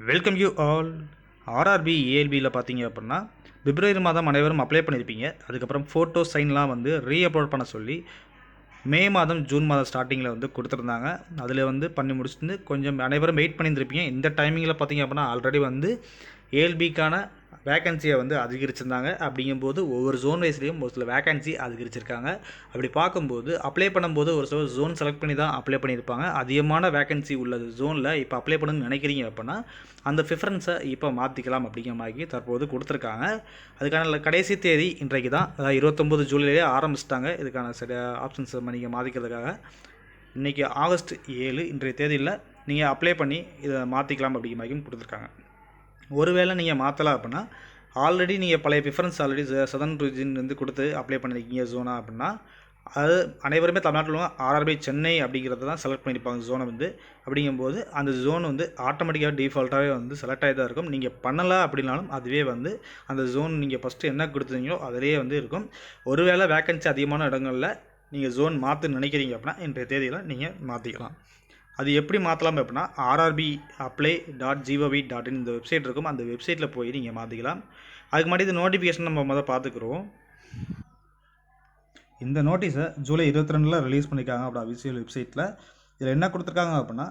Welcome you all. RRB ஏஎல்பியில் பார்த்தீங்க அப்படின்னா பிப்ரவரி மாதம் அனைவரும் அப்ளை பண்ணியிருப்பீங்க. அதுக்கப்புறம் ஃபோட்டோ சைன்லாம் வந்து ரீஅப்லோட் பண்ண சொல்லி மே மாதம் ஜூன் மாதம் ஸ்டார்டிங்கில் வந்து கொடுத்துருந்தாங்க. அதில் வந்து பண்ணி முடிச்சுட்டு கொஞ்சம் அனைவரும் வெயிட் பண்ணியிருந்திருப்பீங்க. இந்த டைமிங்கில் பார்த்தீங்க அப்படின்னா ஆல்ரெடி வந்து ஏஎல்பிக்கான வேக்கன்சியை வந்து அதிகரிச்சிருந்தாங்க. அப்படிங்கும்போது ஒவ்வொரு ஜோன் வைஸ்லேயும் ஒரு சில வேக்கன்சி அதிகரிச்சிருக்காங்க. அப்படி பார்க்கும்போது அப்ளை பண்ணும்போது ஒரு சில ஜோன் செலக்ட் பண்ணி தான் அப்ளை பண்ணியிருப்பாங்க. அதிகமான வேக்கன்சி உள்ள ஜோனில் இப்போ அப்ளை பண்ணணும்னு நினைக்கிறீங்க அப்படின்னா அந்த ப்ரிஃபரன்ஸை இப்போ மாற்றிக்கலாம் அப்படிங்கிற மாதிரி தற்போது கொடுத்துருக்காங்க. அதுக்கான கடைசி தேதி இன்றைக்கு தான், அதாவது 29 ஜூலையிலே ஆரம்பிச்சிட்டாங்க. இதுக்கான சில ஆப்ஷன்ஸ் நீங்கள் மாற்றிக்கிறதுக்காக இன்றைக்கி ஆகஸ்ட் 7 இன்றைய தேதியில் நீங்கள் அப்ளை பண்ணி இதை மாற்றிக்கலாம் அப்படிங்கிற மாதிரியும் கொடுத்துருக்காங்க. ஒருவேளை நீங்கள் மாற்றலாம் அப்படின்னா ஆல்ரெடி நீங்கள் பழைய ப்ரிஃபரன்ஸ் ஆல்ரெடி சதர்ன் ரீஜன் வந்து கொடுத்து அப்ளை பண்ணியிருக்கீங்க ஜோனா அப்படின்னா அது அனைவருமே தமிழ்நாட்டில் ஆர்ஆர்பி சென்னை அப்படிங்கிறத தான் செலக்ட் பண்ணியிருப்பாங்க ஜோனை வந்து. அப்படிங்கும்போது அந்த ஜோன் வந்து ஆட்டோமேட்டிக்காக டிஃபால்ட்டாகவே வந்து செலக்ட் ஆகி தான் இருக்கும். நீங்கள் பண்ணலை அப்படின்னாலும் அதுவே வந்து அந்த ஜோன் நீங்கள் ஃபஸ்ட்டு என்ன கொடுத்துருந்தீங்களோ அதிலே வந்து இருக்கும். ஒருவேளை வேக்கன்சி அதிகமான இடங்களில் நீங்கள் ஜோன் மாற்ற நினைக்கிறீங்க அப்படின்னா இன்றைய தேதியில் நீங்கள் மாற்றிக்கலாம். அது எப்படி மாற்றலாம் அப்படின்னா rrbapply.gov.in இந்த வெப்சைட் இருக்கும். அந்த வெப்சைட்டில் போய் நீங்கள் மாற்றிக்கலாம். அதுக்கு முன்னாடி இந்த நோட்டிஃபிகேஷன் நம்ம முதல்ல பார்த்துக்குறோம். இந்த நோட்டீஸை ஜூலை 22 ரிலீஸ் பண்ணியிருக்காங்க அப்படி அஃபிஷியல் வெப்சைட்டில். இதில் என்ன கொடுத்துருக்காங்க அப்படின்னா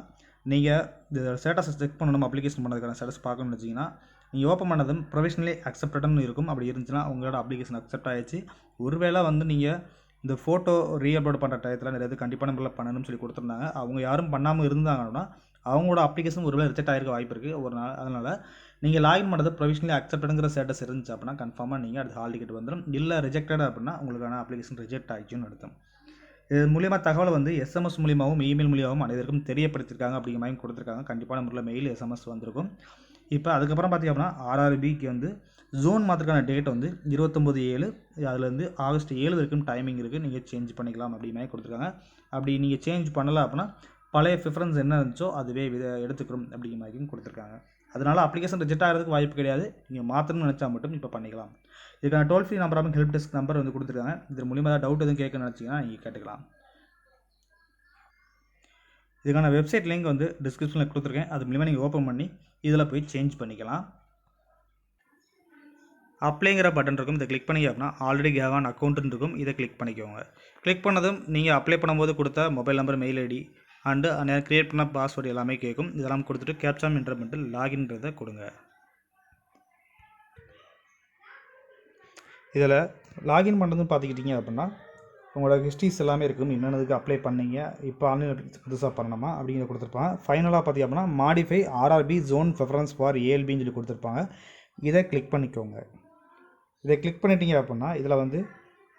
நீங்கள் இந்த ஸ்டேட்டஸை செக் பண்ணணும், அப்ளிகேஷன் பண்ணதுக்கான ஸ்டேட்டஸ் பார்க்கணும்னு வச்சிங்கன்னா நீங்கள் ஓப்பன் பண்ணதும் ப்ரொவிஷனலி அக்செப்டட்னு இருக்கும். அப்படி இருந்துச்சுன்னா உங்களோட அப்ளிகேஷன் அக்செப்ட் ஆகிடுச்சு. ஒருவேளை வந்து நீங்கள் இந்த ஃபோட்டோ ரீஅப்லோட் பண்ணுற டயத்தில் நிறைய கண்டிப்பான முறையில் பண்ணணும்னு சொல்லி கொடுத்துருந்தாங்க. அவங்க யாரும் பண்ணாமல் இருந்தாங்கன்னா அவங்களோட அப்ளிகேஷன் ஒருவேளை ரிஜெக்ட் ஆகிருக்க வாய்ப்பு இருக்குது ஒரு நாள். அதனால் நீங்கள் லாகின் பண்ணுறது ப்ரொவிஷனலி அக்செப்டுங்கிற ஸ்டேட்டஸ் இருந்துச்சு அப்படின்னா கன்ஃபார்மாக நீங்கள் அது ஹால் டிக்கெட் வந்துடும். இல்லை ரிஜெக்டட் அப்படின்னா உங்களுக்கான அப்ளிகேஷன் ரிஜெக்ட் ஆகிடுச்சுன்னு அர்த்தம். இது மூலியமாக தகவலை வந்து எஸ்எம்எஸ் மூலியமாகவும் இமெயில் மூலியமாகவும் அனைவருக்கும் தெரியப்படுத்திருக்காங்க அப்படிங்கிற மாதிரி கொடுத்துருக்காங்க. கண்டிப்பான முறையில் மெயில் எஸ்எம்எஸ் வந்திருக்கும். இப்போ அதுக்கப்புறம் பார்த்திங்க அப்படின்னா ஆர்ஆர்பிக்கு வந்து ஜோன் மாற்றுக்கான டேட் வந்து 29/7, அதுலேருந்து ஆகஸ்ட் 7 வரைக்கும் டைமிங் இருக்குது. நீங்கள் சேஞ்ச் பண்ணிக்கலாம் அப்படி மாதிரி கொடுத்துருக்காங்க. அப்படி நீங்கள் சேஞ்ச் பண்ணலை அப்படின்னா பழைய ப்ரிஃபரன்ஸ் என்ன இருந்துச்சோ அதுவே எடுத்துக்கிறோம் அப்படிங்கிற மாதிரியும் கொடுத்துருக்காங்க. அதனால் அப்ளிகேஷன் ரிஜெக்ட் ஆகிறதுக்கு வாய்ப்பு கிடையாது. நீங்கள் மாற்றணும்னு நினச்சா மட்டும் இப்போ பண்ணிக்கலாம். இதுக்கான டோல் ஃப்ரீ நம்பராக ஹெல்ப் டெஸ்க் நம்பர் வந்து கொடுத்துருக்காங்க. இது மூலியமாக டவுட் எதுவும் கேட்க நினச்சிங்கன்னா நீங்கள் கேட்டுக்கலாம். இதுக்கான வெப்சைட் லிங்க் வந்து டிஸ்கிரிப்ஷனில் கொடுத்துருக்கேன். அது மூலிமா நீங்கள் ஓப்பன் பண்ணி இதில் போய் சேஞ்ச் பண்ணிக்கலாம். அப்ளைங்கிற பட்டன் இருக்கும். இதை கிளிக் பண்ணி அப்படின்னா ஆல்ரெடி கேவ் ஆன் அக்கௌண்ட்டுன்னு இருக்கும். இதை கிளிக் பண்ணிக்கோங்க. கிளிக் பண்ணதும் நீங்கள் அப்ளை பண்ணும்போது கொடுத்த mobile number, mail ID and create பண்ண பாஸ்வேர்டு எல்லாமே கேட்கும். இதெல்லாம் கொடுத்துட்டு கேப்சா என்டர் பண்ணிட்டு லாகின்றதை கொடுங்க. இதில் லாகின் பண்ணுறதுன்னு பார்த்துக்கிட்டிங்க அப்படின்னா உங்களோட ஹிஸ்ட்ரிஸ் எல்லாமே இருக்கும். என்னென்னதுக்கு அப்ளை பண்ணீங்க, இப்போ ஆன்லைன் புதுசாக பண்ணணுமா அப்படிங்கிறத கொடுத்துருப்பாங்க. ஃபைனலாக பார்த்திங்க அப்படின்னா modify RRB zone preference for ஏஎல்பின்னு சொல்லி கொடுத்துருப்பாங்க. இதை கிளிக் பண்ணிக்கோங்க. இதை கிளிக் பண்ணிட்டீங்க அப்படின்னா இதில் வந்து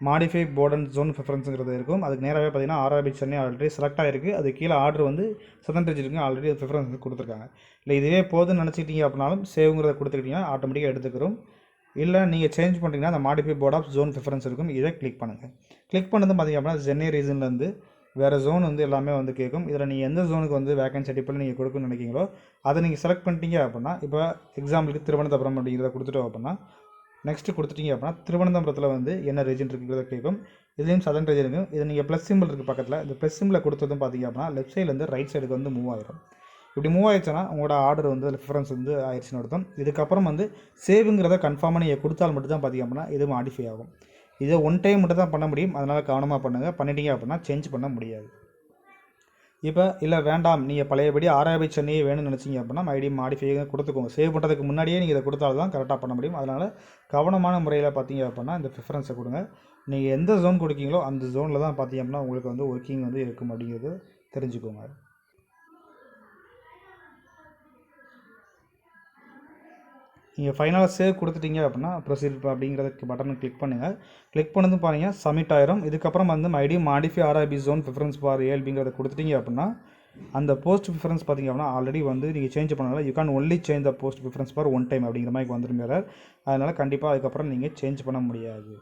மாடிஃபை போர்ட் அண்ட் ஜோன் ப்ரிஃபரன்ஸுங்கிறது இருக்கும். அதுக்கு நேராகவே பார்த்தீங்கன்னா ஆர்ஆர்பி சென்னை ஆல்ரெடி செலக்ட் ஆகிருக்கு. அது கீழே ஆர்டர் வந்து சதன் ரீஜனுக்கு ஆல்ரெடி ப்ரிஃபரன்ஸ் வந்து கொடுத்துருக்காங்க. இல்லை இதுவே போதுன்னு நினச்சிக்கிட்டீங்க அப்படின்னாலும் சேவுங்கிறத கொடுத்துக்கிட்டிங்கன்னா ஆட்டோமேட்டிக்காக எடுத்துக்கிறோம். இல்லை நீங்கள் சேஞ்ச் பண்ணிட்டீங்கன்னா அந்த modify board of zone preference இருக்கும். இதை கிளிக் பண்ணுங்கள். கிளிக் பண்ணது பார்த்திங்க அப்படின்னா சென்னை ரீஜன்லேருந்து வேறு ஜோன் வந்து எல்லாமே வந்து கேட்கும். இதில் நீங்கள் எந்த ஜோனுக்கு வந்து வேக்கன்சி அடிப்படையில் நீங்கள் கொடுக்கணும்னு நினைக்கிறீங்களோ அதை நீங்கள் செலக்ட் பண்ணிட்டீங்க அப்படின்னா இப்போ எக்ஸாம்பிளுக்கு திருவனந்தபுரம் அப்படிங்கிறத கொடுத்துட்டோம் அப்படின்னா நெக்ஸ்ட்டு கொடுத்துட்டீங்க அப்படின்னா திருவனந்தபுரத்தில் வந்து என்ன ரீஜன் இருக்குங்கிறத கேட்கும். இதுலேயும் சதன் ரீஜன் இருக்கும். இதை நீங்கள் ப்ளஸ் சிம்பிள் இருக்குது பக்கத்தில். இந்த ப்ளஸ் சிம்பிளில் கொடுத்ததும் பார்த்திங்க அப்படின்னா லெஃப்ட் சைட்லேருந்து ரைட் சைடுக்கு வந்து மூவ் ஆகிடும். இப்படி மூவ் ஆயிடுச்சுன்னா உங்களோட ஆர்டர் வந்து ப்ரிஃபரன்ஸ் வந்து ஆயிடுச்சுன்னு அர்த்தம். இதுக்கப்புறம் வந்து சேவுங்கிறத கன்ஃபார்மாக நீங்கள் கொடுத்தால் மட்டும் தான் பார்த்திங்க அப்படின்னா இது மாடிஃபை ஆகும். இதை ஒன் டைம் மட்டும் தான் பண்ண முடியும். அதனால் கவனமாக பண்ணுங்கள். பண்ணிட்டீங்க அப்படின்னா சேஞ்ச் பண்ண முடியாது. இப்போ இல்லை வேண்டாம் நீங்கள் பழையபடி ஆர்ஆர்பி சென்னையே வேணும்னு நினச்சிங்க அப்படின்னா ஐடி மாடிஃபை கொடுத்துக்கோங்க. சேவ் பண்ணுறதுக்கு முன்னாடியே நீங்கள் இதை கொடுத்தாலும் தான் கரெக்டாக பண்ண முடியும். அதனால் கவனமான முறையில் பார்த்தீங்க அப்படின்னா இந்த ப்ரிஃபரன்ஸை கொடுங்க. நீங்கள் எந்த ஜோன் கொடுக்கீங்களோ அந்த ஜோனில் தான் பார்த்தீங்க அப்படின்னா உங்களுக்கு வந்து ஒர்க்கிங் வந்து இருக்கும் அப்படிங்கிறது தெரிஞ்சுக்கோங்க. நீங்கள் ஃபைனலாக சேவ் கொடுத்துட்டீங்க அப்படின்னா ப்ரொசீட் அப்படிங்கிறதுக்கு பட்டனை கிளிக் பண்ணுங்கள். கிளிக் பண்ணதும் பாருங்கள் சப்மிட் ஆயிரும். இதுக்கப்புறம் வந்து ID modify RRB zone preference for ஏஎல்பிங்கிறத கொடுத்துட்டீங்க அப்படின்னா அந்த போஸ்ட் ப்ரிஃபரன்ஸ் பார்த்திங்க அப்படின்னா ஆல்ரெடி வந்து நீங்கள் சேஞ்ச் பண்ணனால you can only change the post preference for one time அப்படிங்கிற மாதிரி வந்துடும். அதனால் கண்டிப்பாக அதுக்கப்புறம் நீங்கள் சேஞ்ச் பண்ண முடியாது.